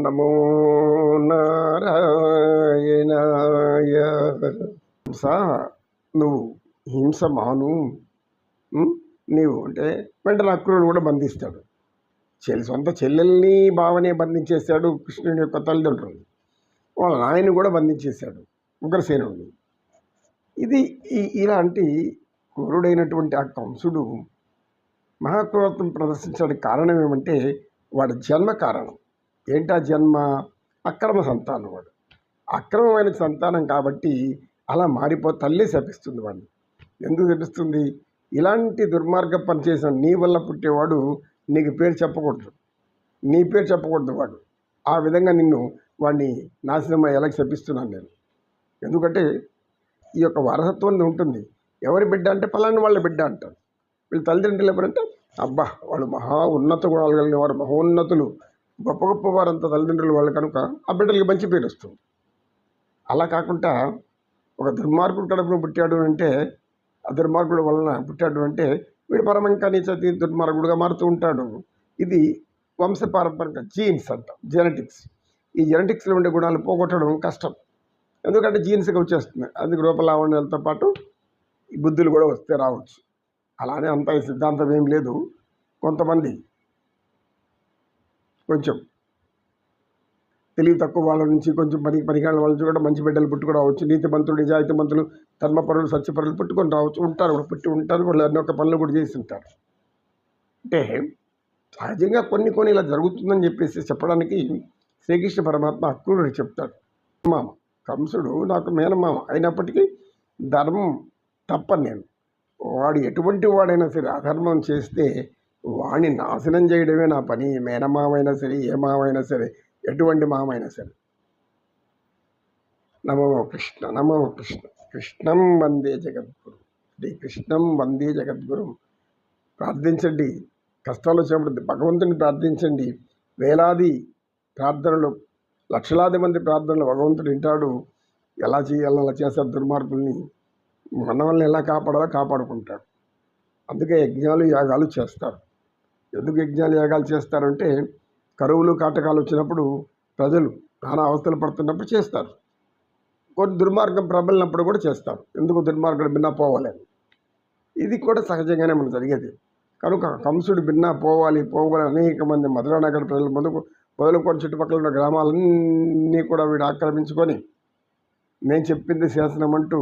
నమో నారాయణాయ. హింస, నువ్వు హింస మాను, నీవు అంటే వెంటనే అక్రూరుడు కూడా బంధిస్తాడు. సొంత చెల్లెల్ని బావనే బంధించేశాడు కృష్ణుని యొక్క తల్లిదండ్రులు. వాళ్ళ నాయన్ని కూడా బంధించేశాడు ఉగ్రసేనుడిని. ఇది ఇలాంటి క్రూరుడైనటువంటి ఆ కంసుడు మహాక్రూరత్వం ప్రదర్శించడానికి కారణం ఏమంటే వాడి జన్మ కారణం. ఏంటా జన్మ? అక్రమ సంతానం. వాడు అక్రమమైన సంతానం కాబట్టి అలా తల్లి శపిస్తుంది వాడిని. ఎందుకు శపిస్తుంది? ఇలాంటి దుర్మార్గ పని చేసిన నీ వల్ల పుట్టేవాడు నీకు పేరు చెప్పకూడదు, నీ పేరు చెప్పకూడదు. వాడు ఆ విధంగా వాడిని నాశనం అయ్యేలా శపిస్తున్నాను నేను. ఎందుకంటే ఈ యొక్క వారసత్వం ఉంటుంది. ఎవరి బిడ్డ అంటే పలాని వాళ్ళ బిడ్డ అంటారు. వీళ్ళు తల్లిదండ్రులు ఎవరంటే అబ్బా వాళ్ళు మహా ఉన్నత గుణాలు కలిగిన వారు, మహోన్నతులు, గొప్ప గొప్ప వారంతా తల్లిదండ్రులు వాళ్ళు కనుక ఆ బిడ్డలకి మంచి పేరు వస్తుంది. అలా కాకుండా ఒక దుర్మార్గుడు కడుపున పుట్టాడు అంటే, ఆ దుర్మార్గుడు వలన పుట్టాడు అంటే వీడు పరమంకా నీచతి దుర్మార్గుడుగా మారుతూ ఉంటాడు. ఇది వంశపారంపర్యంగా జీన్స్ అంటాం, జెనెటిక్స్. ఈ జెనెటిక్స్లో ఉండే గుణాలు పోగొట్టడం కష్టం. ఎందుకంటే జీన్స్గా వచ్చేస్తుంది. అందుకు రూపలావణ్యాలతో పాటు ఈ బుద్ధులు కూడా వస్తే రావచ్చు. అలానే అంత ఈ సిద్ధాంతం ఏం లేదు. కొంతమంది కొంచెం తెలివి తక్కువ వాళ్ళ నుంచి, కొంచెం పనికిరాని వాళ్ళ నుంచి కూడా మంచి బిడ్డలు పుట్టుకుని రావచ్చు. నీతిమంతులు, నిజాయితీమంతులు, ధర్మపరులు, సత్యపరులు పుట్టుకొని రావచ్చు. ఉంటారు కూడా, పుట్టి ఉంటారు. వాళ్ళు అన్ని ఒక పనులు కూడా చేసి ఉంటారు. అంటే సహజంగా కొన్ని ఇలా జరుగుతుందని చెప్పేసి చెప్పడానికి శ్రీకృష్ణ పరమాత్మ అక్రూరుడు చెప్తాడు. మామ కంసుడు నాకు మేనమామ అయినప్పటికీ ధర్మం తప్పని నేను. వాడు ఎటువంటి వాడైనా సరే అధర్మం చేస్తే వాడిని నాశనం చేయడమే నా పని. మేనమామైనా సరే, ఏ మామైనా సరే, ఎటువంటి మామైనా సరే. నమో కృష్ణ, నమో కృష్ణ. కృష్ణం వందే జగద్గురు. శ్రీకృష్ణం వందే జగద్గురు. ప్రార్థించండి. కష్టాలు వచ్చినప్పుడు భగవంతుని ప్రార్థించండి. వేలాది ప్రార్థనలు, లక్షలాది మంది ప్రార్థనలు భగవంతుడు వింటాడు. ఎలా చేయాలో అలా చేస్తారు. దుర్మార్గుల్ని మన వల్ల ఎలా కాపాడాలో కాపాడుకుంటాడు. అందుకే యజ్ఞాలు యాగాలు చేస్తారు. ఎందుకు యజ్ఞాలు యాగాలు చేస్తారంటే కరువులు కాటకాలు వచ్చినప్పుడు ప్రజలు నానా అవస్థలు పడుతున్నప్పుడు చేస్తారు. కొన్ని దుర్మార్గం ప్రబలినప్పుడు కూడా చేస్తారు. ఎందుకు? దుర్మార్గుడు భిన్నా పోవాలని. ఇది కూడా సహజంగానే మనకు జరిగేది. కనుక కంసుడు భిన్నా పోవాలి అనేక మంది మధురా నగర ప్రజలు మొదలుకొని చుట్టుపక్కల ఉన్న గ్రామాలన్నీ కూడా వీడు ఆక్రమించుకొని నేను చెప్పింది శాసనం అంటూ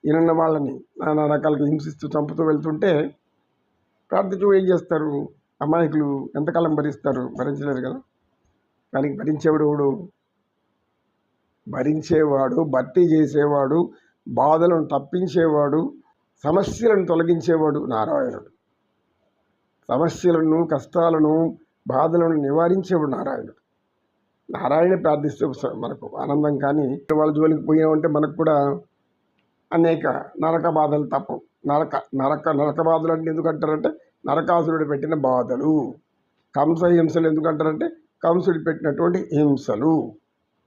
ఈయన వాళ్ళని నానా రకాలుగా హింసిస్తూ చంపుతూ వెళ్తుంటే ప్రార్థించు ఏం చేస్తారు? అమాయకులు ఎంతకాలం భరిస్తారు? భరించలేరు కదా. కానీ భరించేవాడు, భర్తీ చేసేవాడు, బాధలను తప్పించేవాడు, సమస్యలను తొలగించేవాడు నారాయణుడు. సమస్యలను, కష్టాలను, బాధలను నివారించేవాడు నారాయణుడు. నారాయణ ప్రార్థిస్తే మనకు ఆనందం. కానీ వాళ్ళ జోలికి పోయామంటే మనకు కూడా అనేక నరక బాధలు తప్పవు. నరక బాధలు అంటే ఎందుకంటారంటే నరకాసురుడు పెట్టిన బాధలు. కంస హింసలు ఎందుకంటారంటే కంసుడు పెట్టినటువంటి హింసలు.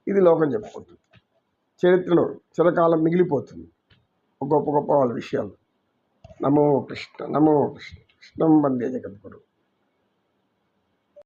ఇది లోకం చెప్పుకుంటుంది. చరిత్రలో చిరకాలం మిగిలిపోతుంది గొప్ప గొప్ప వాళ్ళ విషయాలు. నమో కృష్ణ, నమో కృష్ణ. కృష్ణం వందే జగద్గురు.